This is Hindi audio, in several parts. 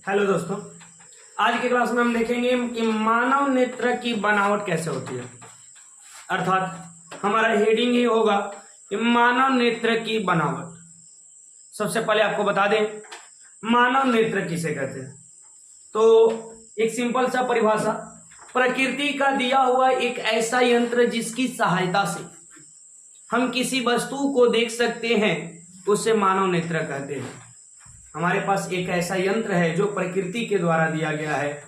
हेलो दोस्तों, आज की क्लास में हम देखेंगे कि मानव नेत्र की बनावट कैसे होती है। अर्थात हमारा हेडिंग ही होगा कि मानव नेत्र की बनावट। सबसे पहले आपको बता दें मानव नेत्र किसे कहते हैं। तो एक सिंपल सा परिभाषा, प्रकृति का दिया हुआ एक ऐसा यंत्र जिसकी सहायता से हम किसी वस्तु को देख सकते हैं, उसे मानव नेत्र कहते हैं। हमारे पास एक ऐसा यंत्र है जो प्रकृति के द्वारा दिया गया है,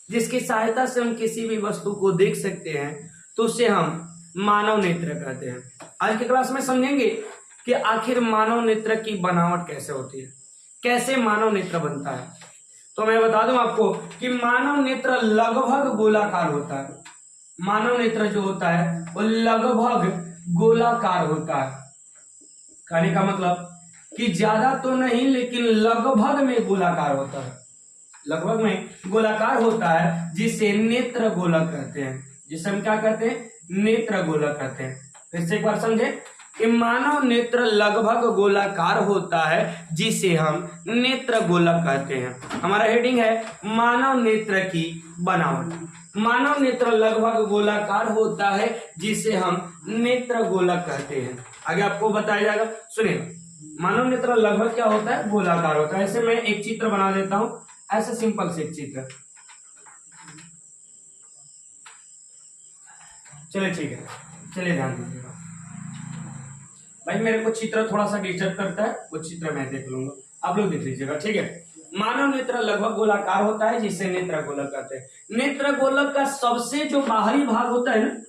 जिसकी सहायता से हम किसी भी वस्तु को देख सकते हैं, तो उसे हम मानव नेत्र कहते हैं। आज की क्लास में समझेंगे कि आखिर मानव नेत्र की बनावट कैसे होती है, कैसे मानव नेत्र बनता है। तो मैं बता दूं आपको कि मानव नेत्र लगभग गोलाकार होता है। मानव नेत्र जो होता है वो लगभग गोलाकार होता है। कहने का मतलब कि ज्यादा तो नहीं, लेकिन लगभग में गोलाकार होता है। लगभग में गोलाकार होता है, जिसे नेत्र गोलक कहते हैं। जिसे हम क्या कहते हैं? नेत्र गोलक कहते हैं। फिर से एक बार समझे कि मानव नेत्र लगभग गोलाकार होता है, जिसे हम नेत्र गोलक कहते हैं। हमारा हेडिंग है मानव नेत्र की बनावट। मानव नेत्र लगभग गोलाकार होता है, जिसे हम नेत्र गोलक कहते हैं। आगे आपको बताया जाएगा, सुनिए। मानव नेत्र लगभग क्या होता है? गोलाकार होता है। ऐसे मैं एक चित्र बना देता हूं, ऐसे सिंपल से एक चित्र। चलिए ठीक है, चलिए ध्यान दीजिएगा भाई। मेरे को चित्र थोड़ा सा डिस्टर्ब करता है, वो चित्र मैं देख लूंगा, आप लोग देख लीजिएगा, ठीक है। मानव नेत्र लगभग गोलाकार होता है, जिसे नेत्र गोलक कहते हैं। नेत्र गोलक का सबसे जो बाहरी भाग होता है ना,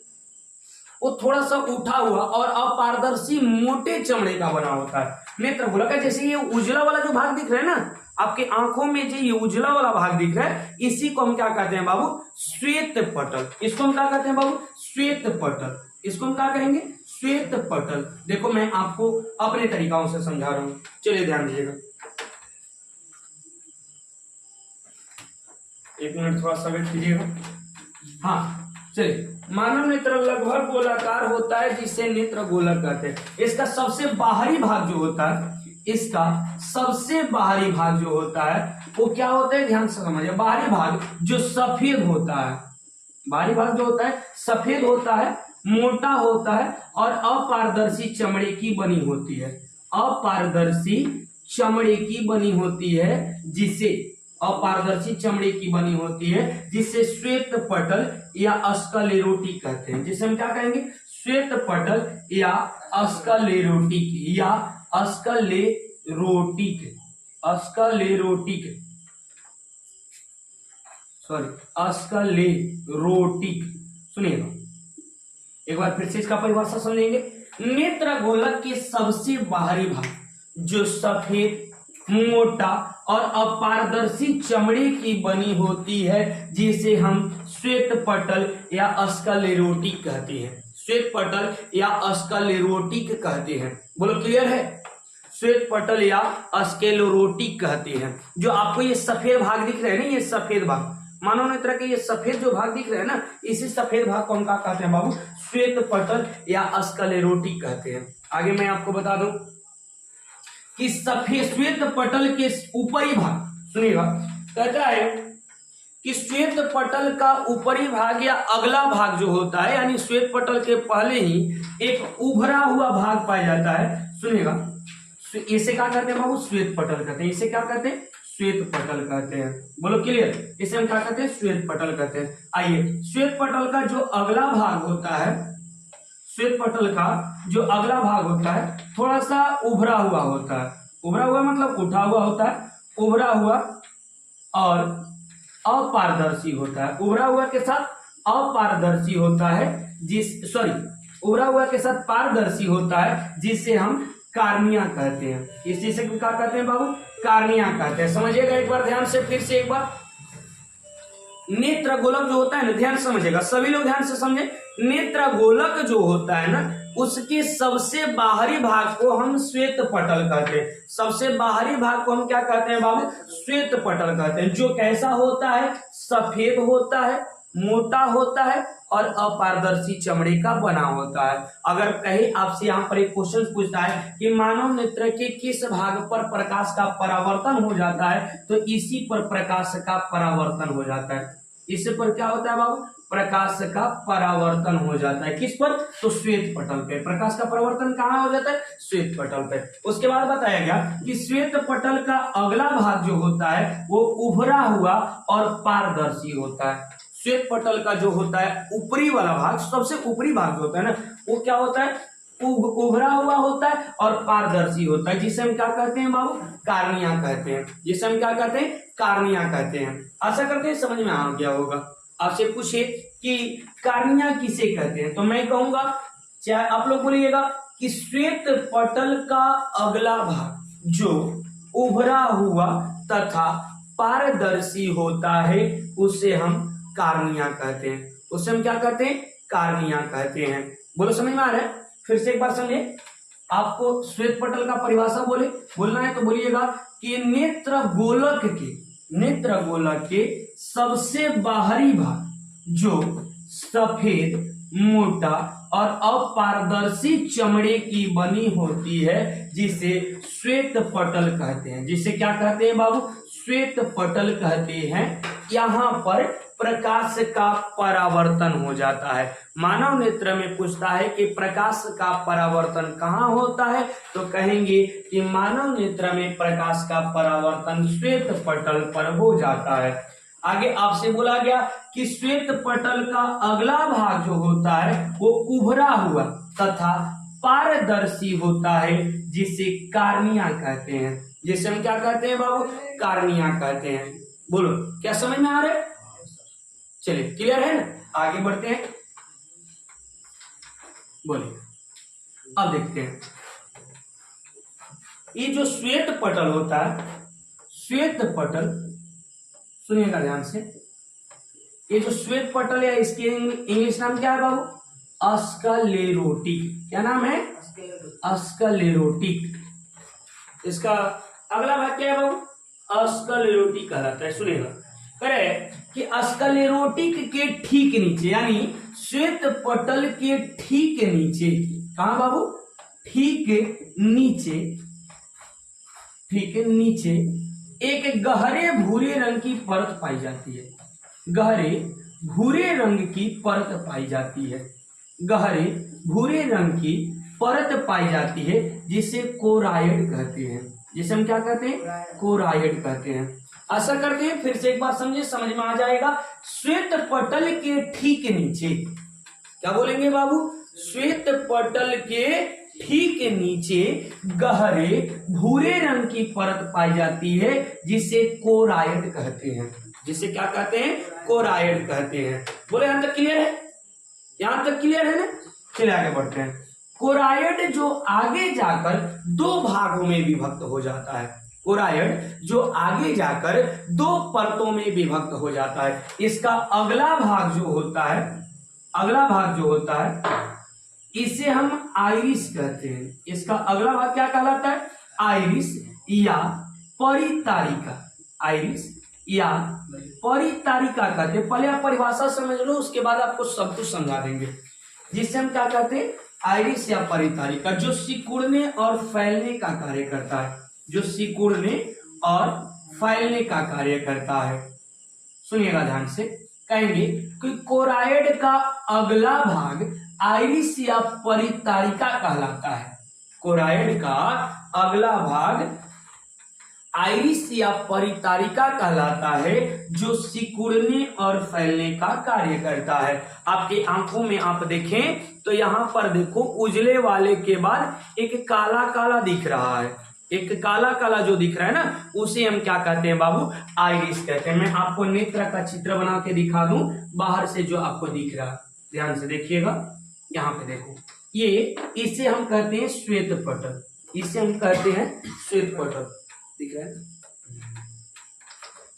वो थोड़ा सा उठा हुआ और अपारदर्शी मोटे चमड़े का बना होता है। नेत्र गोलक का जैसे ये उजला वाला जो भाग दिख रहा है ना, आपके आंखों में जो ये उजला वाला भाग दिख रहा है, इसी को हम क्या कहते हैं बाबू? श्वेत पटल। इसको हम क्या कहते हैं बाबू? श्वेत पटल। इसको हम क्या कहेंगे? श्वेत पटल। देखो मैं आपको अपने तरीकाओं से समझा रहा हूं, चलिए ध्यान दीजिएगा। एक मिनट थोड़ा सा वेट कीजिएगा। हाँ चलिए, मानव नेत्र लगभग गोलाकार होता है, जिसे नेत्र गोलक कहते हैं। इसका सबसे बाहरी भाग जो होता है, इसका सबसे बाहरी भाग जो होता है वो क्या होता है? ध्यान से समझिए। बाहरी भाग जो सफेद होता है, बाहरी भाग जो होता है सफेद होता है, मोटा होता है और अपारदर्शी चमड़े की बनी होती है। अपारदर्शी चमड़े की बनी होती है, जिसे अपारदर्शी चमड़े की बनी होती है, जिसे श्वेत पटल या स्क्लेरोटिक कहते हैं। जिसे हम क्या कहेंगे? श्वेत पटल या स्क्लेरोटिक या स्क्लेरोटिक स्क्लेरोटिक। सुनिएगा एक बार फिर से इसका परिभाषा समझेंगे। नेत्र गोलक के सबसे बाहरी भाग जो सफेद, मोटा और अपारदर्शी चमड़े की बनी होती है, जिसे हम श्वेत पटल या स्क्लेरोटिक कहते हैं। श्वेत पटल या स्क्लेरोटिक कहते हैं। बोलो क्लियर है? श्वेत पटल या स्क्लेरोटिक कहते हैं। जो आपको ये सफेद भाग दिख रहे हैं ना, ये सफेद भाग, मानव नेत्र के ये सफेद जो भाग दिख रहे हैं ना, इसी सफेद भाग को हम क्या कहते हैं बाबू? श्वेत पटल या स्क्लेरोटिक कहते हैं। आगे मैं आपको बता दूं कि सफेद श्वेत पटल के ऊपरी भाग, सुनिएगा, कहता है कि श्वेत पटल का ऊपरी भाग या अगला भाग जो होता है, यानी श्वेत पटल के पहले ही एक उभरा हुआ भाग पाया जाता है। सुनिएगा, इसे क्या कहते हैं बाबू? श्वेत पटल कहते हैं। इसे क्या कहते हैं? श्वेत पटल कहते हैं। बोलो क्लियर? इसे हम क्या कहते हैं? श्वेत पटल कहते हैं। आइए, श्वेत पटल का जो अगला भाग होता है, श्वेत पटल का जो अगला भाग होता है, थोड़ा सा उभरा हुआ होता है। उभरा हुआ मतलब उठा हुआ होता है, उभरा हुआ और अपारदर्शी होता है। उभरा हुआ के साथ अपारदर्शी होता है, उभरा हुआ के साथ पारदर्शी होता है, जिसे हम कार्निया कहते हैं। इसी से क्या कहते हैं बाबू? कार्निया कहते हैं। समझिएगा एक बार ध्यान से, फिर से एक बार। नेत्र गोलक जो होता है ना, ध्यान समझिएगा, सभी लोग ध्यान से समझे। नेत्र गोलक जो होता है ना, उसके सबसे बाहरी भाग को हम श्वेत पटल कहते हैं। सबसे बाहरी भाग को हम क्या कहते हैं बाबू? श्वेत पटल कहते हैं। जो कैसा होता है? सफेद होता है, मोटा होता है और अपारदर्शी चमड़े का बना होता है। अगर कहे आपसे यहाँ पर एक क्वेश्चन पूछता है कि मानव नेत्र के किस भाग पर प्रकाश का परावर्तन हो जाता है, तो इसी पर प्रकाश का परावर्तन हो जाता है। इस पर क्या होता है बाबू, प्रकाश का परावर्तन हो जाता है। किस पर, तो श्वेत पटल पे। प्रकाश का परावर्तन कहाँ हो जाता है, श्वेत पटल पे। उसके बाद बताया गया कि श्वेत पटल का अगला भाग जो होता है वो उभरा हुआ और पारदर्शी होता है। श्वेत पटल का जो होता है ऊपरी वाला भाग, सबसे ऊपरी भाग जो होता है ना, वो क्या होता है, उभरा हुआ होता है और पारदर्शी होता है, जिसे हम क्या कहते हैं बाबू, कार्निया कहते हैं। जिसे हम क्या कहते हैं, कार्निया कहते हैं। आशा करते हैं समझ में आ गया होगा। आपसे पूछे कि कार्निया किसे कहते हैं, तो मैं कहूंगा, चाहे आप लोग बोलिएगा कि श्वेत पटल का अगला भाग जो उभरा हुआ तथा पारदर्शी होता है उसे हम कार्निया कहते हैं। उसे हम क्या कहते हैं, कार्निया कहते हैं। बोलो समझ में आ रहा है, फिर से एक बार समझिए। आपको श्वेत पटल का परिभाषा बोलना है तो बोलिएगा कि नेत्र गोलक के सबसे बाहरी भाग जो सफेद, मोटा और अपारदर्शी चमड़े की बनी होती है, जिसे श्वेत पटल कहते हैं। जिसे क्या कहते हैं बाबू, श्वेत पटल कहते हैं। यहाँ पर प्रकाश का परावर्तन हो जाता है। मानव नेत्र में पूछता है कि प्रकाश का परावर्तन कहाँ होता है, तो कहेंगे कि मानव नेत्र में प्रकाश का परावर्तन श्वेत पटल पर हो जाता है। आगे आपसे बोला गया कि श्वेत पटल का अगला भाग जो होता है वो उभरा हुआ तथा पारदर्शी होता है, जिसे कार्निया कहते हैं। जिसे हम क्या कहते हैं बाबू, कार्निया कहते हैं। बोलो क्या समझ में आ रहा है, चलिए क्लियर है ना, आगे बढ़ते हैं। बोलिए, अब देखते हैं ये जो श्वेत पटल होता है, श्वेत पटल सुनिएगा ध्यान से। ये जो श्वेत पटल है इसके इंग्लिश नाम क्या है बाबू, अस्कलेरोटिक। क्या नाम है, अस्कलेरोटिक। इसका अगला भाग क्या है बाबू, अस्कलेरोटिक कहलाता है। सुनिएगा, करे कि अस्कलेरोटिक के ठीक नीचे, यानी श्वेत पटल के ठीक नीचे, कहां बाबू, ठीक नीचे एक गहरे भूरे रंग की परत पाई जाती है। गहरे भूरे रंग की परत पाई जाती है। गहरे भूरे रंग की परत पाई जाती है, जिसे कोराइड कहते हैं। जिसे हम क्या कहते हैं, कोराइड कहते हैं। आशा करते हैं फिर से एक बार समझे, समझ में आ जाएगा। श्वेत पटल के ठीक नीचे, क्या बोलेंगे बाबू, श्वेत पटल के ठीक नीचे गहरे भूरे रंग की परत पाई जाती है, जिसे कोराइड कहते हैं। जिसे क्या कहते हैं, कोराइड कहते हैं। बोले यहां तक क्लियर है, यहां तक क्लियर है ना, चलिए आगे बढ़ते हैं। कोराइड जो आगे जाकर दो भागों में विभक्त हो जाता है। कोराइड जो आगे जाकर दो परतों में विभक्त हो जाता है। इसका अगला भाग जो होता है इसे हम आइरिस कहते हैं। इसका अगला भाग क्या कहलाता है, आइरिस या परितारिका। आइरिस या परितारिका कहते हैं। पहले आप परिभाषा समझ लो, उसके बाद आपको सब कुछ समझा देंगे। जिसे हम क्या कहते हैं, आइरिस या परितारिका, जो सिकुड़ने और फैलने का कार्य करता है। जो सिकुड़ने और फैलने का कार्य करता है। सुनिएगा ध्यान से, कहेंगे कि कोराइड का अगला भाग आइरिस या परितारिका कहलाता है। कोराइड का अगला भाग आइरिस या परितारिका कहलाता है, जो सिकुड़ने और फैलने का कार्य करता है। आपकी आंखों में आप देखें तो यहां पर देखो, उजले वाले के बाद एक काला काला दिख रहा है। एक काला काला जो दिख रहा है ना, उसे हम क्या कहते हैं बाबू, आइरिस कहते हैं। मैं आपको नेत्र का चित्र बना के दिखा दूं, बाहर से जो आपको दिख रहा है, ध्यान से देखिएगा। यहाँ पे देखो, ये इसे हम कहते हैं श्वेत पटल। इसे हम कहते हैं श्वेत पटल, दिख रहा है।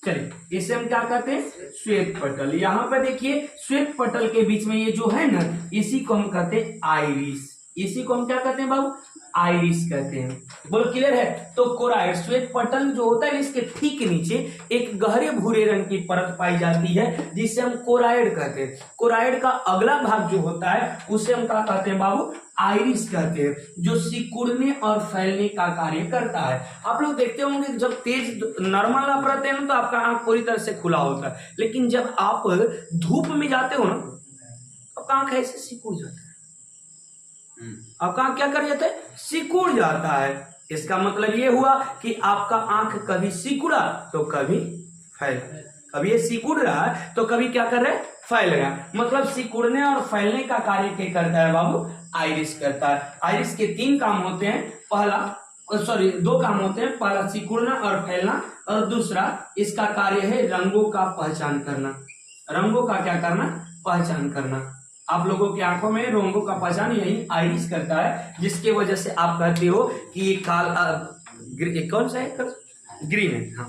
चलिए, इसे हम क्या कहते हैं, श्वेत पटल। यहाँ पे देखिए, श्वेत पटल के बीच में ये जो है ना, इसी को हम कहते हैं आइरिस इसी को हम क्या कहते हैं बाबू, आइरिस कहते हैं। बोलो क्लियर है। तो कोराइड श्वेत पटल जो होता है इसके ठीक नीचे एक गहरे भूरे रंग की परत पाई जाती है जिसे हम कोराइड कहते हैं। कोराइड का अगला भाग जो होता है उसे हम क्या कहते हैं बाबू, आइरिस कहते हैं, जो सिकुड़ने और फैलने का कार्य करता है। आप लोग देखते होंगे जब तेज नॉर्मल आप रहते हैं ना तो आपका आंख पूरी तरह से खुला होता है, लेकिन जब आप धूप में जाते हो ना आपका आंख ऐसे सिकुड़ जाता है। आपका आंख क्या कर जाता है, सिकुड़ जाता है। इसका मतलब ये हुआ कि आपका आंख कभी सिकुड़ा तो कभी फैल, कभी ये सिकुड़ रहा है तो कभी क्या कर रहा है, फैल रहा है। मतलब सिकुड़ने और फैलने का कार्य क्या करता है बाबू, आइरिस करता है। आइरिस के 3 काम होते हैं, पहला 2 काम होते हैं, पहला सिकुड़ना और फैलना, और दूसरा इसका कार्य है रंगों का पहचान करना। रंगों का क्या करना, पहचान करना। आप लोगों की आंखों में रंगों का पहचान यही आइरिस करता है, जिसके वजह से आप कहते हो कि ये कौन सा है, ग्रीन है। हाँ,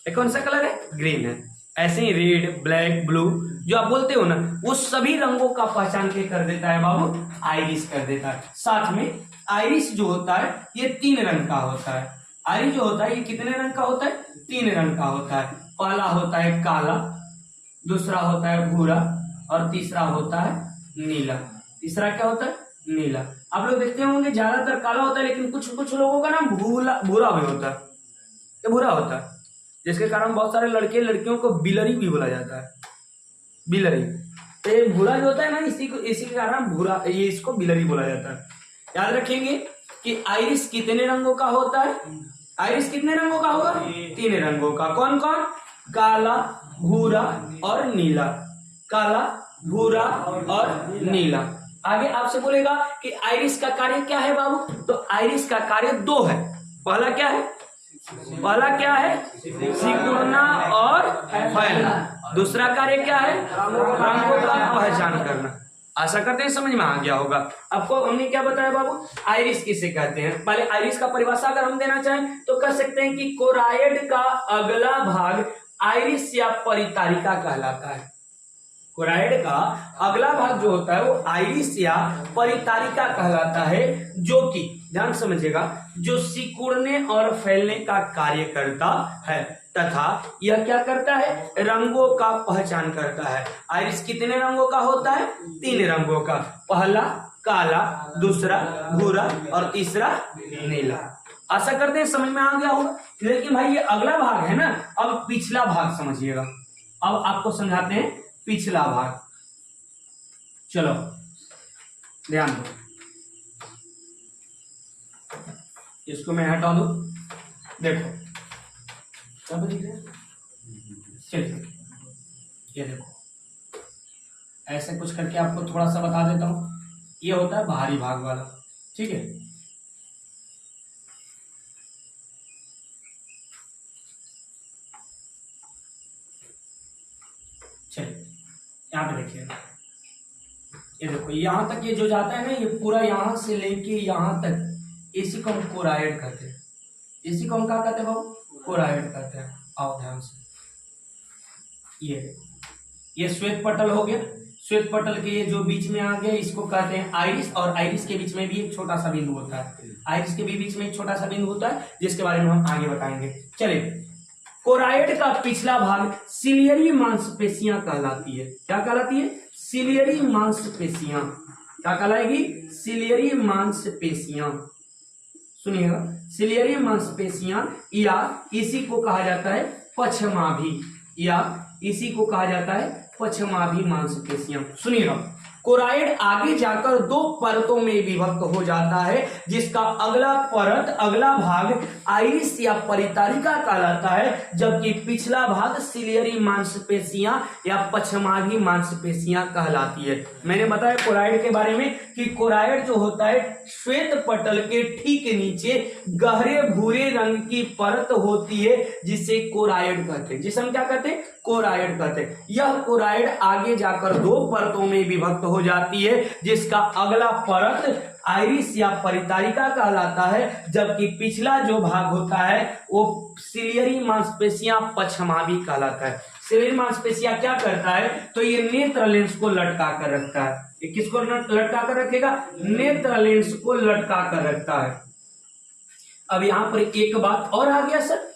ये कौन सा कलर है, ग्रीन है। ऐसे ही रेड, ब्लैक, ब्लू जो आप बोलते हो ना, वो सभी रंगों का पहचान के कर देता है बाबू, आइरिस कर देता है। साथ में आइरिस जो होता है ये 3 रंग का होता है। आइरिस जो होता है ये कितने रंग का होता है, 3 रंग का होता है। पहला होता है काला, दूसरा होता है भूरा, और तीसरा होता है नीला। तीसरा क्या होता है, नीला। आप लोग देखते होंगे ज्यादातर काला होता है, लेकिन कुछ कुछ लोगों का नाम भूरा भी होता है। ये भूरा होता है, जिसके कारण बहुत सारे लड़के लड़कियों को बिलरी भी बोला जाता है, बिलरी। तो ये भूरा जो होता है ना, इसी के कारण भूरा, ये इसको बिलरी बोला जाता है। याद रखेंगे कि आइरिस कितने रंगों का होता है, आइरिस कितने रंगों का होगा, 3 रंगों का। कौन कौन, काला, भूरा और नीला। काला, भूरा और नीला। आगे आपसे बोलेगा कि आइरिस का कार्य क्या है बाबू, तो आइरिस का कार्य 2 है। पहला क्या है, सिकुड़ना और फैलना। दूसरा कार्य क्या है, रंगों का पहचान करना। आशा करते हैं समझ में आ गया होगा। आपको हमने क्या बताया बाबू, आइरिस किसे कहते हैं। पहले आइरिस का परिभाषा अगर हम देना चाहें तो कह सकते हैं कि कोराइड का अगला भाग आइरिस या परितारिका कहलाता है। कोराइड का अगला भाग जो होता है वो आइरिस या परितारिका कहलाता है, जो कि ध्यान समझिएगा, जो सिकुड़ने और फैलने का कार्य करता है तथा यह क्या करता है, रंगों का पहचान करता है। आइरिस कितने रंगों का होता है, 3 रंगों का। पहला काला, दूसरा भूरा और तीसरा नीला। आशा करते हैं समझ में आ गया होगा। लेकिन भाई ये अगला भाग है ना, अब पिछला भाग समझिएगा। अब आपको समझाते हैं पिछला भाग। चलो ध्यान दो, इसको मैं हटा दूं। देखो सब दिख रहा है, चलिए ये देखो, ऐसे कुछ करके आपको थोड़ा सा बता देता हूं। ये होता है बाहरी भाग वाला, ठीक है। चलिए यहाँ पे देखिए, ये देखो यहां तक ये जो जाता है ना, ये पूरा यहां से लेके यहां तक, इसी को हम कोराइड कहते हैं। इसी को हम क्या कहते हैं बाबू, कोराइड कहते हैं। आओ ध्यान से, ये श्वेत पटल हो गया। श्वेत पटल के ये जो बीच में आ गया इसको कहते हैं आइरिस, और आइरिस के बीच में भी एक छोटा सा बिंदु होता है। आइरिस के भी बीच में एक छोटा सा बिंदु होता है, जिसके बारे में हम आगे बताएंगे। चलिए, कोराइड का पिछला भाग सिलियरी मांसपेशियां कहलाती है। क्या कहलाती है, सिलियरी मांसपेशियां। क्या कहलाएगी, सिलियरी मांसपेशियां। सुनिएगा, सिलियरी मांसपेशियां, या इसी को कहा जाता है पछमाभी, या इसी को कहा जाता है पछमाभी मांसपेशियां। सुनिएगा, कोराइड आगे जाकर 2 परतों में विभक्त हो जाता है, जिसका अगला भाग आइरिस या परितारिका कहलाता है, जबकि पिछला भाग सिलियरी मांसपेशियां या पछमाभी मांसपेशियां कहलाती है। मैंने बताया कोराइड के बारे में कि कोराइड जो होता है श्वेत पटल के ठीक नीचे गहरे भूरे रंग की परत होती है, जिसे कोराइड कहते हैं। जिसे हम क्या कहते हैं, कोराइड कहते हैं। यह कोराइड आगे जाकर 2 परतों में विभक्त हो जाती है, जिसका अगला परत आइरिस या परितारिका कहलाता है, जबकि पिछला जो भाग होता है वो सिलियरी मांसपेशियां पछमाभी कहलाता है। सिलियरी मांसपेशियां क्या करता है, तो ये नेत्र लेंस को लटका कर रखता है। ये किसको लटका कर रखेगा? नेत्र लेंस को लटका कर रखता है। अब यहां पर एक बात और आ गया सर,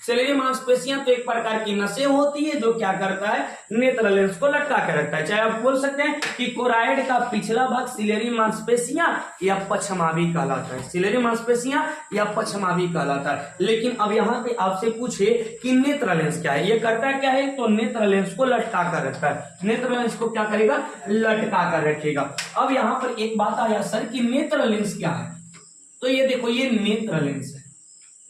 सिलेरी मांसपेशियां तो एक प्रकार की नसें होती है जो क्या करता है? नेत्र लेंस को लटका के रखता है। चाहे आप बोल सकते हैं कि कोराइड का पिछला भाग सिलेरी मांसपेशियां या पछमावी कहलाता है, सिलेरी मांसपेशियां या पछमावी कहलाता है। लेकिन अब यहाँ पे आपसे पूछे कि नेत्र लेंस क्या है, ये करता है क्या है? तो नेत्र लेंस को लटका कर रखता है। नेत्र लेंस को क्या करेगा? लटका कर रखेगा। अब यहाँ पर एक बात आया सर कि नेत्र लेंस क्या है, तो ये देखो ये नेत्र लेंस है।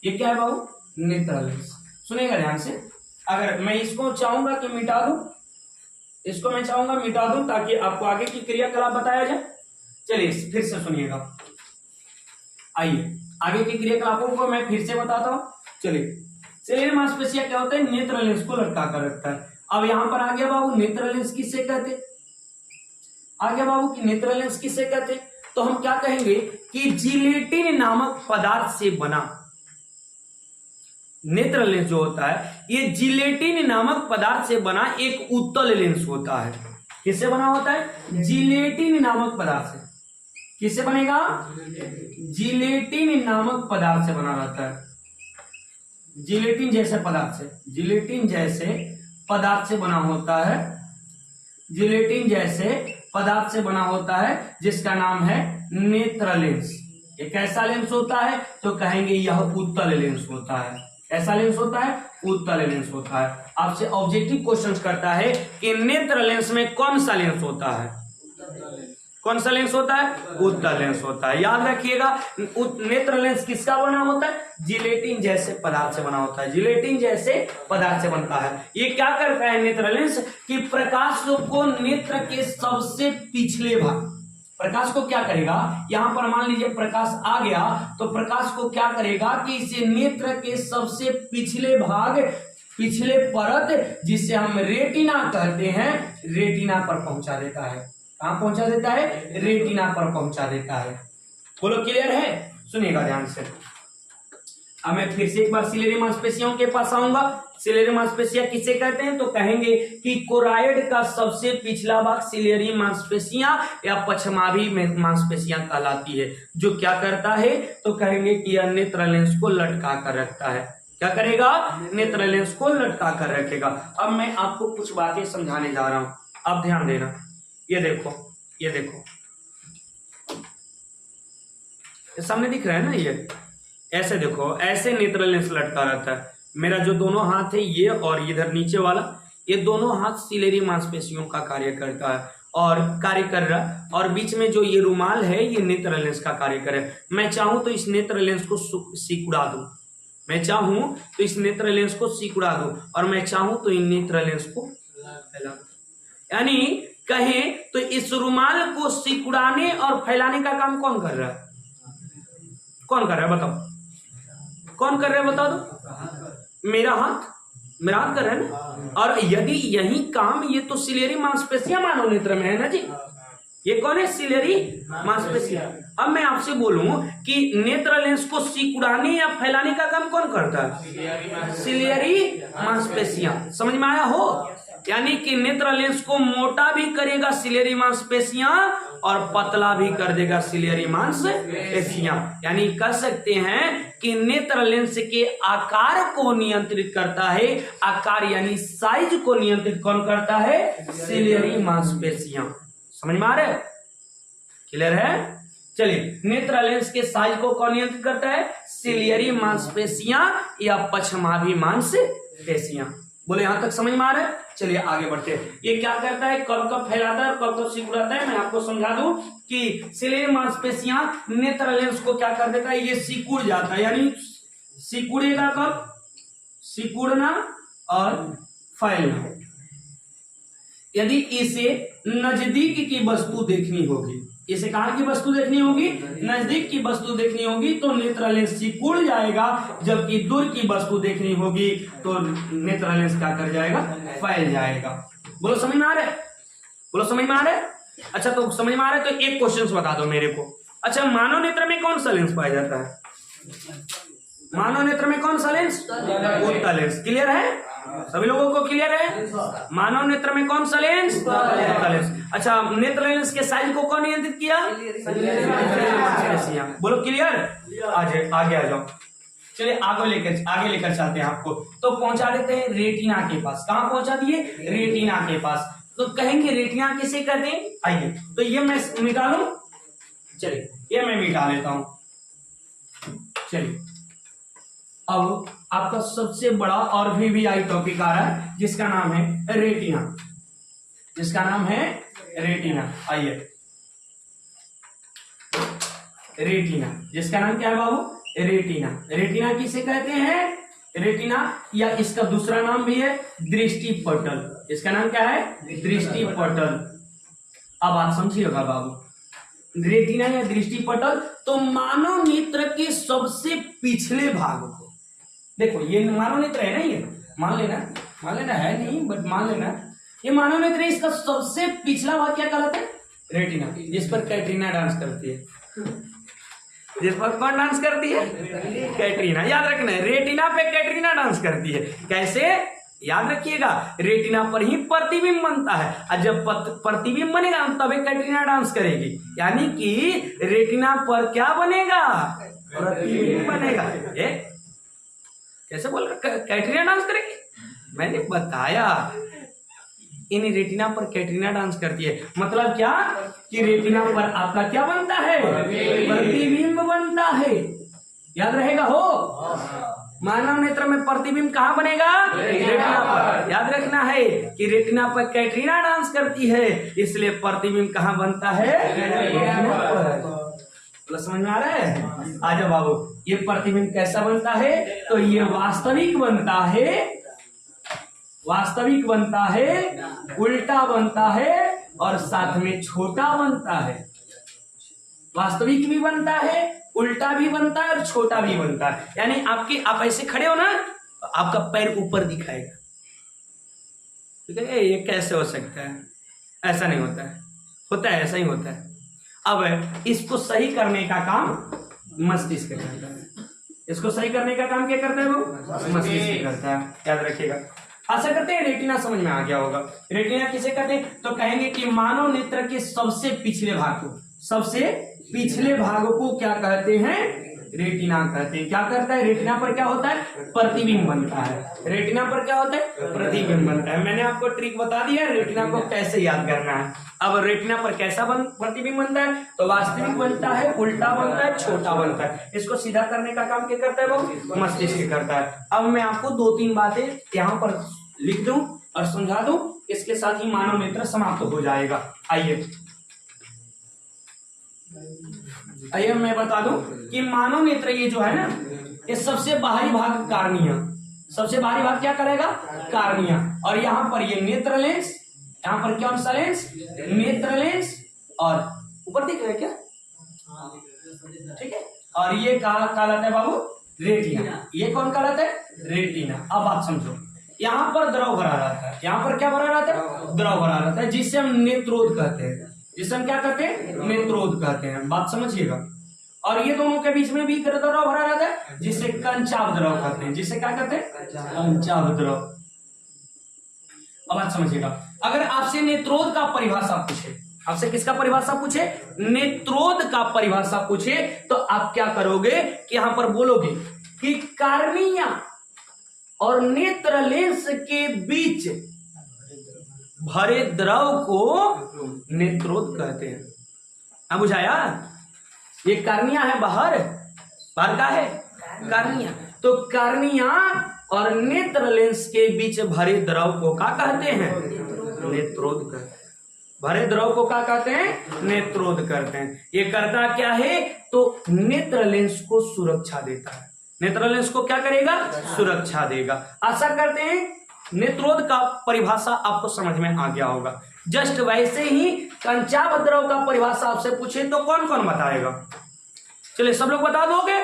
ये क्या है बाबू? नेत्र लेंस। सुनेगा ध्यान से, अगर मैं इसको चाहूंगा कि मिटा दूं, इसको मैं चाहूंगा मिटा दूं ताकि आपको आगे की क्रियाकलाप बताया जाए। चलिए फिर से सुनिएगा, आइए आगे की क्रियाकलापों को मैं फिर से बताता हूं। चलिए, सिलेरी मांसपेशियां क्या होता है? नेत्र लेंस को लटका कर रखता है। अब यहां पर आ गया बाबू नेत्र लेंस किसे कहते? आ गया बाबू कि नेत्र लेंस किसे कहते? तो हम क्या कहेंगे कि जिलेटिन नामक पदार्थ से बना नेत्र लेंस जो होता है ये जिलेटिन नामक पदार्थ से बना एक उत्तल लेंस होता है। किससे बना होता है? जिलेटिन नामक पदार्थ से। किससे बनेगा? जिलेटिन नामक पदार्थ से बना रहता है। जिलेटिन जैसे पदार्थ से, जिलेटिन जैसे पदार्थ से बना होता है, जिलेटिन जैसे पदार्थ से बना होता है जिसका नाम है नेत्र लेंस। ये कैसा लेंस होता है? तो कहेंगे यह उत्तल लेंस होता है। ऐसा लेंस होता है? उत्तल लेंस होता है। आपसे ऑब्जेक्टिव क्वेश्चंस करता है कि नेत्र लेंस में कौन सा लेंस होता है? कौन सा लेंस होता है? उत्तल लेंस होता है। याद रखिएगा, नेत्र लेंस किसका बना होता है? जिलेटिन जैसे पदार्थ से बना होता है। जिलेटिन जैसे पदार्थ से बनता है। ये क्या करता है नेत्र लेंस कि प्रकाश को नेत्र के सबसे पिछले भाग, प्रकाश को क्या करेगा? यहां पर मान लीजिए प्रकाश आ गया तो प्रकाश को क्या करेगा कि इसे नेत्र के सबसे पिछले भाग, पिछले परत जिसे हम रेटिना कहते हैं, रेटिना पर पहुंचा देता है। कहां पहुंचा देता है? रेटिना पर पहुंचा देता है। बोलो क्लियर है? सुनिएगा ध्यान से। अब मैं फिर से एक बार सिलेरी मांसपेशियों के पास आऊंगा। सिलेरी मांसपेशियां किसे कहते हैं? तो कहेंगे कि कोराइड का सबसे पिछला भाग सिलेरी मांसपेशियां या पछमावी मांसपेशियां कहलाती है। जो क्या करता है? तो कहेंगे कि यह नेत्र लेंस को लटका कर रखता है। क्या करेगा? नेत्र लेंस को लटका कर रखेगा। अब मैं आपको कुछ बातें समझाने जा रहा हूं, आप ध्यान देना। ये देखो, ये देखो, ये सामने दिख रहा है ना, ये ऐसे देखो, ऐसे नेत्र लेंस लटका रहता है। मेरा जो दोनों हाथ है ये और इधर नीचे वाला, ये दोनों हाथ सिलेरी मांसपेशियों का कार्य करता है और कार्य कर रहा है। और बीच में जो ये रुमाल है ये नेत्र लेंस का कार्य कर रहा है। मैं चाहूं तो इस नेत्र लेंस को सिकुड़ा दूं, मैं चाहूं तो इस नेत्र लेंस को सिकुड़ा दूं, और मैं चाहूं तो इन नेत्र लेंस को फैला दूं। यानी कहें तो इस रुमाल को सिकुड़ाने और फैलाने का काम कौन कर रहा है? कौन कर रहा है बताओ? कौन कर रहा है बता दो? मेरा हाथ, मेरा हाथ कर रहा है ना। और यदि यही काम, ये तो सिलेरी मांसपेशियां मानव नेत्र में है ना जी, ये कौन है? सिलेरी मांसपेशियां। अब मैं आपसे बोलूं कि नेत्र लेंस को सिकुड़ाने या फैलाने का काम कौन करता है? सिलेरी मांसपेशियां। समझ में आया हो? यानी कि नेत्र लेंस को मोटा भी करेगा सिलेरी मांसपेशियां और पतला भी कर देगा सिलेरी मांसपेशियां। यानी कह सकते हैं कि नेत्र लेंस के आकार को नियंत्रित करता है, आकार यानी साइज को नियंत्रित कौन करता है? सिलेरी मांसपेशियां। समझ में आ रहा है? क्लियर है? चलिए, नेत्र लेंस के साइज को कौन नियंत्रित करता है? सिलेरी मांसपेशियां या पछमावी मांसपेशियां। बोले यहां तक समझ में आ रहा है? चलिए आगे बढ़ते हैं। ये क्या करता है? कब कब फैलाता है और कब कब सिकुड़ाता है? मैं आपको समझा दूं कि सिलेरी मांसपेशियां नेत्र लेंस को क्या कर देता है? ये सिकुड़ जाता है। यानी सिकुड़ेगा कब? सिकुड़ना और फैलना। यदि इसे नजदीक की वस्तु देखनी होगी, इसे कहां की वस्तु देखनी होगी? नजदीक की वस्तु देखनी होगी तो नेत्र लेंस सिकुड़ जाएगा, जबकि दूर की वस्तु देखनी होगी तो नेत्र लेंस क्या कर जाएगा? फैल जाएगा। बोलो समझ में आ रहा है? बोलो समझ में आ रहा है? अच्छा, तो समझ में आ रहा है तो एक क्वेश्चन बता दो मेरे को। अच्छा, मानव नेत्र में कौन सा लेंस पाया जाता है? मानव नेत्र में कौन सा लेंस? उत्तल लेंस। क्लियर है? सभी लोगों को क्लियर है? मानव नेत्र में कौन सा लेंस? लेंस। अच्छा, नेत्र लेंस के साइज को कौन नियंत्रित किया? बोलो क्लियर? आगे आ जाओ। चलिए आगे लेकर चलते हैं आपको। तो पहुंचा देते हैं रेटिना के पास। कहां पहुंचा दिए? रेटिना के पास। तो कहेंगे रेटिना किसे कहते हैं? आइए, तो ये मैं मिटा लूं। चलिए ये मैं मिटा लेता हूं। चलिए अब आपका सबसे बड़ा और VVI टॉपिक आ रहा है जिसका नाम है रेटिना। जिसका नाम है रेटिना। आइए, रेटिना, जिसका नाम क्या है बाबू? रेटिना। रेटिना किसे कहते हैं? रेटिना, या इसका दूसरा नाम भी है दृष्टि पटल। इसका नाम क्या है? दृष्टि पटल। अब आप समझिएगा बाबू, रेटिना या दृष्टि पटल तो मानव नेत्र के सबसे पिछले भाग को, देखो ये मानव नेत्र है ना, ये मान लेना है नहीं बट मान लेना, ये मानव नेत्र है, इसका सबसे पिछला भाग क्या कहलाता है? रेटिना, जिस पर कैटरीना डांस करती है। जिस पर कौन डांस करती है? कैटरीना। याद रखना है, रेटिना पे कैटरीना डांस करती है। कैसे? याद रखिएगा, रेटिना पर ही प्रतिबिंब बनता है, और जब प्रतिबिंब बनेगा तभी कैटरीना डांस करेगी। यानी कि रेटिना पर क्या बनेगा? प्रतिबिंब बनेगा। कैसे बोल रहा? कैटरीना डांस करेगी? मैंने बताया इन रेटिना पर कैटरीना डांस करती है। मतलब क्या कि रेटिना पर आपका क्या बनता है? प्रतिबिंब बनता है। याद रहेगा हो? मानव नेत्र में प्रतिबिंब कहाँ बनेगा? रेटिना पर। याद रखना है कि रेटिना पर कैटरीना डांस करती है, इसलिए प्रतिबिंब कहाँ बनता है? रेटिना पर। समझ में आ रहा है? आजा बाबू, ये प्रतिबिंब कैसा बनता है? तो ये वास्तविक बनता है, उल्टा बनता है और साथ में छोटा बनता है। वास्तविक भी बनता है, उल्टा भी बनता है और छोटा भी बनता है। यानी आप ऐसे खड़े हो ना, आपका पैर ऊपर दिखाएगा। ठीक है? ये कैसे हो सकता है? ऐसा नहीं होता है। होता है, ऐसा ही होता है। अब इसको सही करने का काम मस्तिष्क करता है। इसको सही करने का काम क्या करता है? वो मस्तिष्क करता है। याद रखिएगा। आशा करते हैं रेटिना समझ में आ गया होगा। रेटिना किसे कहते हैं? तो कहेंगे कि मानव नेत्र के सबसे पिछले भाग को क्या कहते हैं? रेटिना कहते हैं। क्या करता है? रेटिना पर क्या होता है? प्रतिबिंब बनता है। रेटिना पर क्या होता है? प्रतिबिंब बनता है। मैंने आपको ट्रिक बता दिया रेटिना को कैसे याद करना है। अब रेटिना पर कैसा प्रतिबिंब बनता है? तो वास्तविक बनता है, उल्टा बनता है, छोटा बनता है। इसको सीधा करने का काम क्या करता है? वो मस्तिष्क करता है। अब मैं आपको 2-3 बातें यहाँ पर लिख दूं और समझा दूं, इसके साथ ही मानव नेत्र समाप्त हो जाएगा। आइए मैं बता दूं कि मानव नेत्र ये जो है ना, ये सबसे बाहरी भाग कार्निया। सबसे बाहरी भाग क्या करेगा? कार्निया। और यहाँ पर ये नेत्र लेंस, यहाँ पर कौन सा लेंस? नेत्र लेंस। और ऊपर दिख रहा है क्या? ठीक है। और ये कहलाता है बाबू रेटिना। ये कौन कहलाता है? रेटिना। अब आप समझो, यहाँ पर द्रव भरा रहता है। यहाँ पर क्या भरा रहता है? द्रव भरा रहता है, जिसे हम नेत्रोद कहते हैं। जिसे हम क्या कहते हैं? नेत्रोद कहते हैं। बात समझिएगा। और ये दोनों के बीच में भी द्रव भरा रहता है, जिसे कंचाभ द्रव कहते हैं। जिसे क्या कहते हैं? कंचाभ द्रव। अब बात समझिएगा। अगर आपसे नेत्रोद का परिभाषा पूछे, आपसे किसका परिभाषा पूछे? नेत्रोद का परिभाषा पूछे, तो आप क्या करोगे कि यहाँ पर बोलोगे कि कार्निया और नेत्र लेंस के बीच भरे द्रव को नेत्रोद कहते हैं। अब बुझाया? ये कार्निया है, बाहर का है कार्निया। तो कार्निया और नेत्र लेंस के बीच भरे द्रव को क्या कहते हैं? नेत्रोद कहते हैं। भरे द्रव को क्या कहते हैं? नेत्रोद करते हैं। ये करता क्या है? तो नेत्र लेंस को सुरक्षा देता है। नेत्र लेंस को क्या करेगा? सुरक्षा देगा। आशा करते हैं नेत्रोद का परिभाषा आपको समझ में आ गया होगा। जस्ट वैसे ही कंचाभ द्रव का परिभाषा आपसे पूछे तो कौन कौन बताएगा? चलिए सब लोग बता दोगे?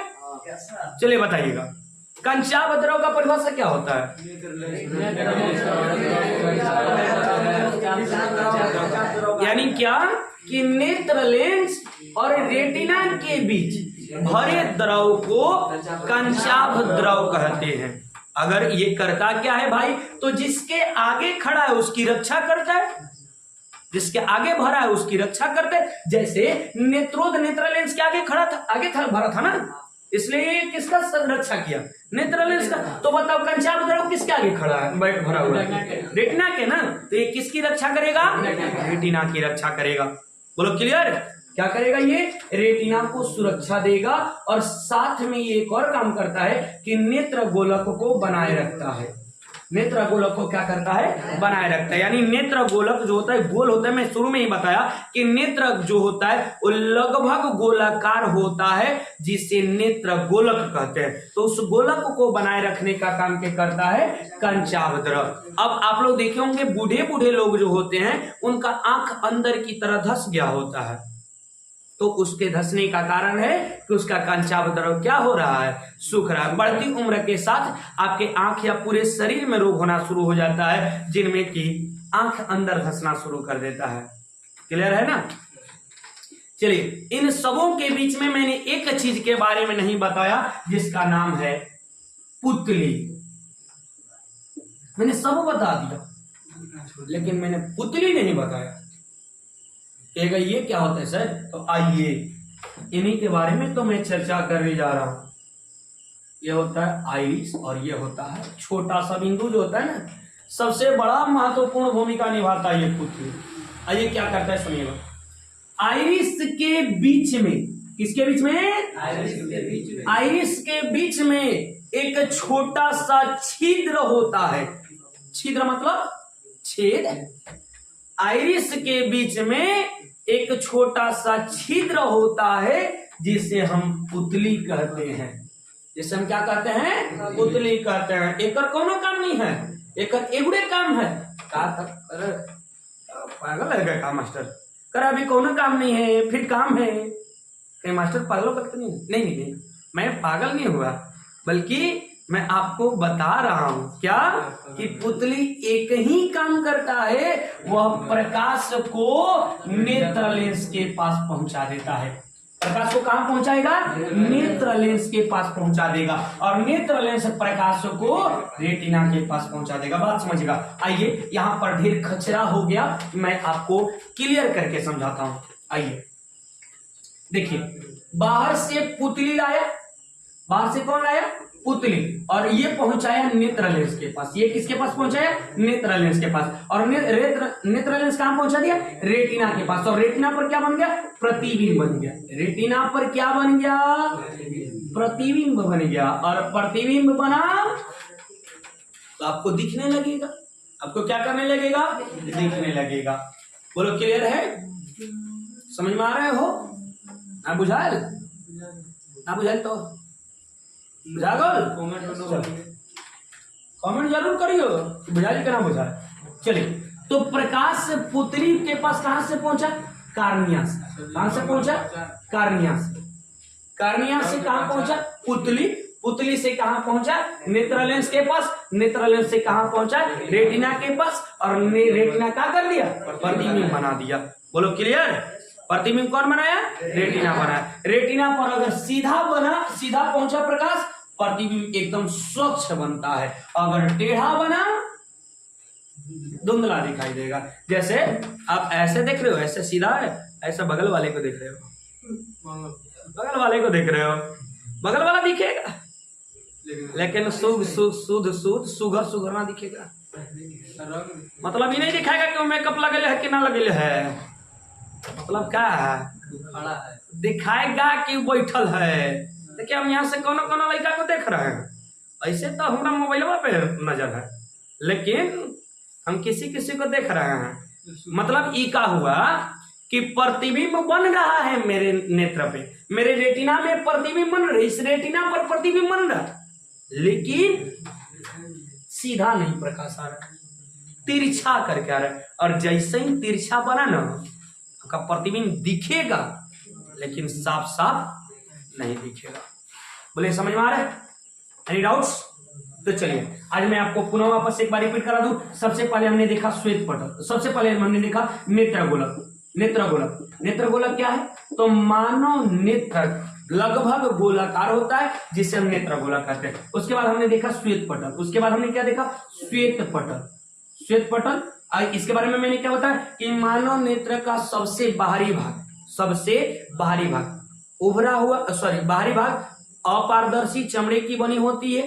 चलिए बताइएगा, कंचाभ द्रव का परिभाषा क्या होता है? यानी क्या कि नेत्र लेंस और रेटिना के बीच भरे द्रव को कंचाभ द्रव कहते हैं। अगर ये करता क्या है भाई, तो जिसके आगे खड़ा है उसकी रक्षा करता है, जिसके आगे भरा है उसकी रक्षा करते हैं। जैसे नेत्रोद नेत्र लेंस के आगे खड़ा था, आगे था, भरा था ना, इसलिए किसका रक्षा किया, नेत्र लेंस का। तो बताओ कंचाभ द्रव किसके आगे खड़ा है, भरा हुआ है, रेटिना के ना, तो ये किसकी रक्षा करेगा, रेटिना की रक्षा करेगा। बोलो क्लियर, क्या करेगा ये, रेटिना को सुरक्षा देगा और साथ में ये एक और काम करता है कि नेत्र गोलक को बनाए रखता है, नेत्र गोलक को क्या करता है, बनाए रखता है। यानी नेत्र गोलक जो होता है गोल होता है, मैं शुरू में ही बताया कि नेत्र जो होता है वो लगभग गोलाकार होता है, जिसे नेत्र गोलक कहते हैं। तो उस गोलक को बनाए रखने का काम क्या करता है, कंचाभ द्रव। अब आप लोग देखे होंगे बूढ़े बूढ़े लोग जो होते हैं उनका आंख अंदर की तरह धस गया होता है, तो उसके धसने का कारण है कि उसका कंचाभ द्रव क्या हो रहा है, सूख रहा है। बढ़ती उम्र के साथ आपके आंख या पूरे शरीर में रोग होना शुरू हो जाता है, जिनमें कि आंख अंदर धसना शुरू कर देता है। क्लियर है ना। चलिए, इन सबों के बीच में मैंने एक चीज के बारे में नहीं बताया, जिसका नाम है पुतली। मैंने सब बता दिया, लेकिन मैंने पुतली नहीं बताया। कहेगा ये क्या होता है सर, तो आइए इन्हीं के बारे में तो मैं चर्चा करने जा रहा हूं। ये होता है आइरिस और ये होता है छोटा सा बिंदु जो होता है ना, सबसे बड़ा महत्वपूर्ण भूमिका निभाता है ये पुतली। आइए क्या करता है सुनिएगा, आइरिस के बीच में, किसके बीच में, आइरिस के बीच में एक छोटा सा छिद्र होता है। छिद्र मतलब छेद। आइरिस के बीच में एक छोटा सा छिद्र होता है जिसे हम पुतली कहते हैं, जिसे हम क्या कहते हैं, पुतली कहते हैं। एक कोनो काम नहीं है, एक एगुड़े काम है। पागल है क्या मास्टर, कर अभी कोनो काम नहीं है, फिर काम है। कहीं मास्टर पागलों का तो नहीं, मैं पागल नहीं हुआ, बल्कि मैं आपको बता रहा हूं क्या, कि पुतली एक ही काम करता है, वह प्रकाश को नेत्र लेंस के पास पहुंचा देता है। प्रकाश को कहां पहुंचाएगा, नेत्र लेंस के पास पहुंचा देगा, और नेत्र लेंस प्रकाश को रेटिना के पास पहुंचा देगा। बात समझिएगा। आइए, यहां पर ढेर खचरा हो गया, मैं आपको क्लियर करके समझाता हूं। आइए देखिए, बाहर से पुतली लाया, बाहर से कौन लाया, पुतली, और ये पहुंचाया नेत्र लेंस के पास। ये किसके पास पहुंचाया, नेत्र लेंस के पास। और नेत्र लेंस कहां पहुंचा दिया, रेटिना के पास। और रेटिना पर क्या बन गया, प्रतिबिंब बन गया। रेटिना पर क्या बन गया, प्रतिबिंब बन गया। और प्रतिबिंब बना तो आपको दिखने लगेगा। आपको क्या करने लगेगा, दिखने लगेगा। बोलो क्लियर है, समझ में आ रहे हो, ना बुझाएल, ना बुझाएल तो बुझागल, कमेंट जरूर करियो, बुझाई कि ना बुझाए। चलिए, तो प्रकाश पुतली के पास कहां से पहुंचा, कार्निया से। कहां से पहुंचा, कार्निया से। कार्निया से कहां पहुंचा, पुतली। पुतली से कहां पहुंचा, नेत्र लेंस के पास। नेत्र लेंस से कहां पहुंचा, रेटिना के पास। और रेटिना क्या कर दिया, प्रतिबिंब बना दिया। बोलो क्लियर, प्रतिबिंब कौन बनाया, रेटिना बनाया। रेटिना पर अगर सीधा बना, सीधा पहुंचा प्रकाश, प्रतिबिंब एकदम स्वच्छ बनता है। अगर टेढ़ा बना, धुंधला दिखाई देगा। जैसे आप ऐसे देख रहे हो, ऐसे सीधा है, ऐसा बगल वाले को देख रहे हो, बगल वाले को देख रहे हो, बगल वाला दिखेगा, लेकिन सुघर सुघर ना दिखेगा। मतलब ये नहीं दिखाएगा कि मेकअप लगेले है कि ना लगेले है, मतलब क्या है, दिखाएगा कि बैठल है। देखिए, हम यहाँ से कोनो कोनो लड़का को देख रहे हैं, ऐसे तो हमारा मोबाइलवा पे नजर है, लेकिन हम किसी किसी को देख रहे हैं। मतलब ई का हुआ कि प्रतिबिंब बन रहा है मेरे नेत्र पे, मेरे रेटिना में प्रतिबिंब बन रहा है, इस रेटिना पर प्रतिबिंब बन रहा है, लेकिन सीधा नहीं प्रकाश आ रहा, तिरछा करके आ रहा है। और जैसे ही तिरछा बना ना, का प्रतिबिंब दिखेगा, लेकिन साफ साफ नहीं दिखेगा। बोले समझ में आ रहा है, एनी डाउट्स? तो चलिए, आज मैं आपको पुनः वापस एक बार रिपीट करा दूं। सबसे पहले हमने देखा श्वेत पटल, सबसे पहले हमने देखा नेत्रगोलक। नेत्रगोलक, नेत्रगोलक क्या है, तो मानव नेत्र लगभग गोलाकार होता है, जिसे हम नेत्र गोला कहते हैं। उसके बाद हमने देखा श्वेत पटल, उसके बाद हमने क्या देखा, श्वेत पटल। श्वेत पटल इसके बारे में मैंने क्या बताया कि मानव नेत्र का सबसे बाहरी भाग उभरा हुआ बाहरी भाग अपारदर्शी चमड़े की बनी होती है।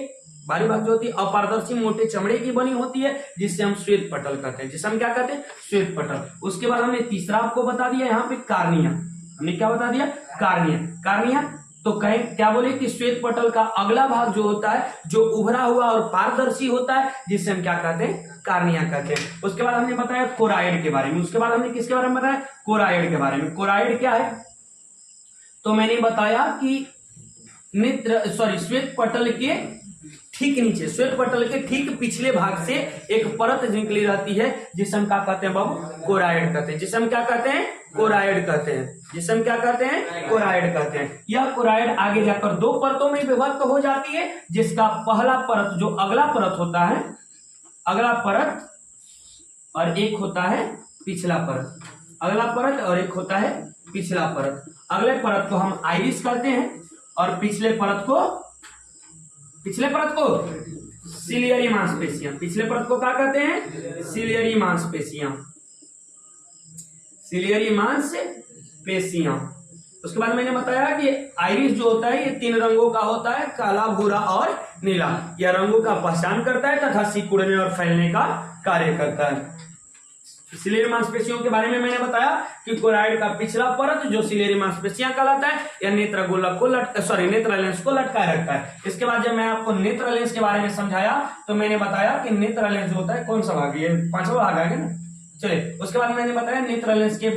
बाहरी भाग जो होती है अपारदर्शी मोटे चमड़े की बनी होती है, जिससे हम श्वेत पटल कहते हैं, जिसे हम क्या कहते हैं, श्वेत पटल। उसके बाद हमने तीसरा आपको बता दिया यहाँ पे कार्निया। हमने क्या बता दिया, कार्निया। तो कहें क्या बोले कि श्वेत पटल का अगला भाग जो होता है, जो उभरा हुआ और पारदर्शी होता है, जिससे हम क्या कहते हैं, कार्निया कहते हैं। उसके बाद हमने बताया कोराइड के बारे में। उसके बाद हमने किसके बारे में बताया, कोराइड के बारे में। कोराइड क्या है, तो मैंने बताया कि श्वेत पटल के ठीक नीचे, श्वेत पटल के ठीक पिछले भाग से एक परत निकली रहती है, जिसे हम क्या कहते हैं बाबू, कोराइड कहते हैं। जिसे हम क्या कहते हैं, कोराइड कहते हैं। जिसे हम क्या कहते हैं, कोराइड कहते हैं। यह कोराइड आगे जाकर दो परतों में विभक्त हो जाती है, जिसका पहला परत जो अगला परत होता है, अगला परत और एक होता है पिछला परत, अगला परत और एक होता है पिछला परत। अगले परत को हम आइरिस कहते हैं और पिछले परत को सिलियरी मांसपेशियां। पिछले परत को क्या कहते हैं, सिलियरी मांसपेशियां। उसके बाद मैंने बताया कि आइरिस जो होता है ये 3 रंगों का होता है, काला, भूरा और नीला। यह रंगों का पहचान करता है तथा सिकुड़ने और फैलने का कार्य करता है। सिलियरी मांसपेशियों के बारे में मैंने बताया कि कोराइड का पिछला परत जो सिलियरी मांसपेशियां कहलाता है, यह नेत्र गोलक को नेत्र लेंस को लटकाए रखता है। इसके बाद जब मैं आपको नेत्र लेंस के बारे में समझाया तो मैंने बताया कि नेत्र लेंस जो होता है कौन सा भाग, ये 5वां भाग है ना। चलिए उसके बाद मैंने बताया नेत्र लेंस के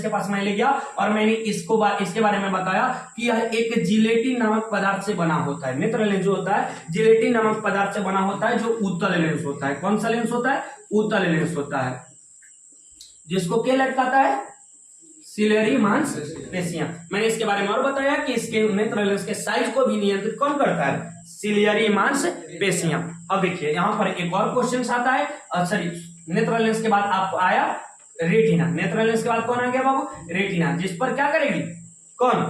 पास मैं ले गया और मैंने इसके बारे में बताया कि यह एक जिलेटिन नामक पदार्थ से बना होता है। नेत्र लेंस जो होता है जिलेटिन नामक पदार्थ से बना होता है, जो उत्तल लेंस होता है। कौन सा लेंस होता है, उत्तल लेंस होता है, जिसको क्या लटकाता है, सिलियरी मांसपेशियां। मैंने इसके बारे में और बताया कि इसके नेत्र लेंस के साइज को भी नियंत्रित कौन करता है, सिलियरी मांसपेशियां। अब देखिए यहाँ पर एक और क्वेश्चन आता है, नेत्र लेंस के बाद आपको आया रेटिना। नेत्र लेंस के बाद कौन आ गया बाबू, रेटिना, जिस पर क्या करेगी, कौन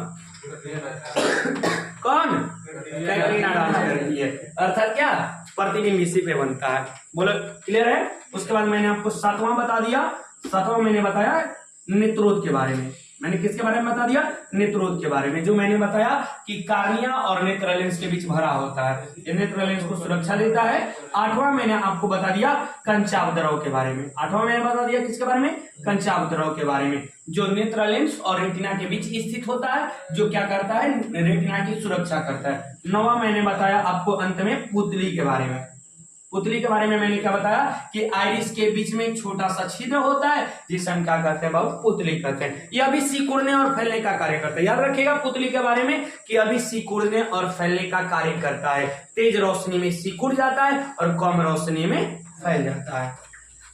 कैटरीना डांस करती है, अर्थात क्या, प्रतिबिंब इसी पे बनता है। बोलो क्लियर है। उसके बाद मैंने आपको 7वां बता दिया। 7वां मैंने बताया नेत्रोद के बारे में। मैंने किसके बारे में बता दिया, नेत्रोद के बारे में, जो मैंने बताया कि कार्निया और नेत्र लेंस के बीच भरा होता है, ये नेत्र लेंस को सुरक्षा देता है। 8वां मैंने आपको बता दिया कंचाव द्रव के बारे में। 8वां मैंने बता दिया किसके बारे में, कंचाव द्रव के बारे में, जो नेत्र लेंस और रेटिना के बीच स्थित होता है, जो क्या करता है, रेटिना की सुरक्षा करता है। 9वां मैंने बताया आपको अंत में पुतली के बारे में। पुतली के बारे में मैंने क्या बताया कि आइरिस के बीच में एक छोटा सा छिद्र होता है, जिसे हम क्या कहते हैं बाबू, पुतली कहते हैं। यह भी सिकुड़ने और फैलने का कार्य करता है। याद रखिएगा पुतली के बारे में कि अभी सिकुड़ने और फैलने का कार्य करता है। तेज रोशनी में सिकुड़ जाता है और कम रोशनी में फैल जाता है।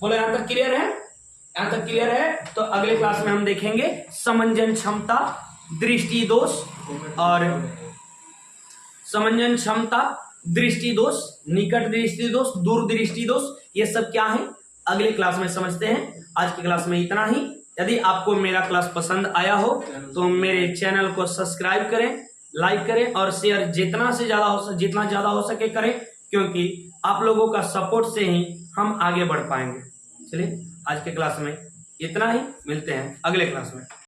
बोलो यहाँ तक क्लियर है, यहाँ तक क्लियर है। तो अगले क्लास में हम देखेंगे समंजन क्षमता, दृष्टि दोष और समंजन क्षमता, दृष्टि दोष, निकट दृष्टि दोष, दूर दृष्टि दोष, ये सब क्या है अगले क्लास में समझते हैं। आज की क्लास में इतना ही। यदि आपको मेरा क्लास पसंद आया हो तो मेरे चैनल को सब्सक्राइब करें, लाइक करें और शेयर जितना ज्यादा हो सके करें, क्योंकि आप लोगों का सपोर्ट से ही हम आगे बढ़ पाएंगे। चलिए आज के क्लास में इतना ही, मिलते हैं अगले क्लास में।